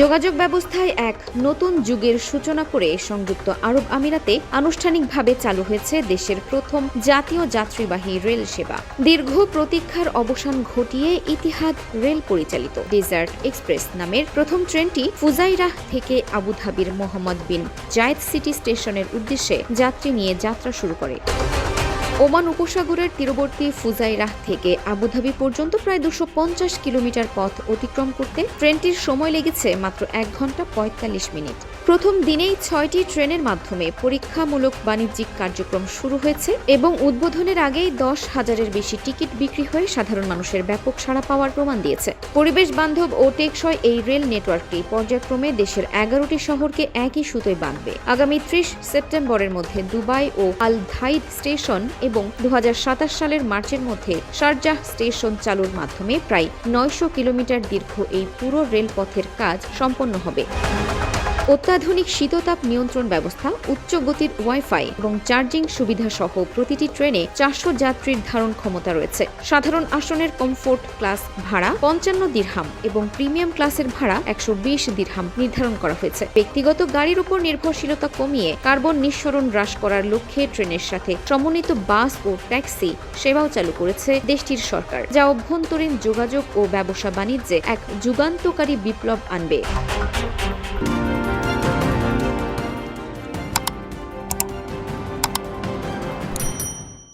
যোগাযোগ ব্যবস্থায় এক নতুন যুগের সূচনা করে সংযুক্ত আরব আমিরাতে আনুষ্ঠানিকভাবে চালু হয়েছে দেশের প্রথম জাতীয় যাত্রীবাহী রেল সেবা। দীর্ঘ প্রতীক্ষার অবসান ঘটিয়ে ইতিহাদ রেল পরিচালিত ডেজার্ট এক্সপ্রেস নামের প্রথম ট্রেনটি ফুজাইরাহ থেকে আবুধাবির মোহাম্মদ বিন জায়েদ সিটি স্টেশনের উদ্দেশ্যে যাত্রী নিয়ে যাত্রা শুরু করে। ওমান উপসাগরের তীরবর্তী ফুজাইরাহ থেকে আবুধাবি পর্যন্ত প্রায় 250 কিলোমিটার পথ অতিক্রম করতে ট্রেনটির সময় লেগেছে মাত্র 1 ঘন্টা 45 মিনিট। প্রথম দিনেই 6টি ট্রেনের মাধ্যমে পরীক্ষামূলক বাণিজ্যিক কার্যক্রম শুরু হয়েছে এবং উদ্বোধনের আগেই 10,000-এর বেশি টিকিট বিক্রি হয়ে সাধারণ মানুষের ব্যাপক সাড়া পাওয়ার প্রমাণ দিয়েছে। পরিবেশ বান্ধব ও টেকসই এই রেল নেটওয়ার্কটি পর্যায়ক্রমে দেশের 11টি শহরকে একই সুতোয় বাঁধবে। আগামী 30 সেপ্টেম্বরের মধ্যে দুবাই ও আল ধাইদ স্টেশন এবং 2027 সালের মার্চের মধ্যে শারজাহ স্টেশন চালুর মাধ্যমে প্রায় 900 কিলোমিটার দীর্ঘ এই পুরো রেলপথের কাজ সম্পন্ন হবে। অত্যাধুনিক শীততাপ নিয়ন্ত্রণ ব্যবস্থা, উচ্চ গতির ওয়াইফাই এবং চার্জিং সুবিধা সহ প্রতিটি ট্রেনে 400 যাত্রীর ধারণ ক্ষমতা রয়েছে। সাধারণ আসনের কমফোর্ট ক্লাস ভাড়া 55 দিরহাম এবং প্রিমিয়াম ক্লাসের ভাড়া 120 দিরহাম নির্ধারণ করা হয়েছে। ব্যক্তিগত গাড়ির উপর নির্ভরশীলতা কমিয়ে কার্বন নিঃসরণ হ্রাস করার লক্ষ্যে ট্রেনের সাথে সমন্বিত বাস ও ট্যাক্সি সেবাও চালু করেছে দেশটির সরকার, যা অভ্যন্তরীণ যোগাযোগ ও ব্যবসা বাণিজ্যে এক যুগান্তকারী বিপ্লব আনবে।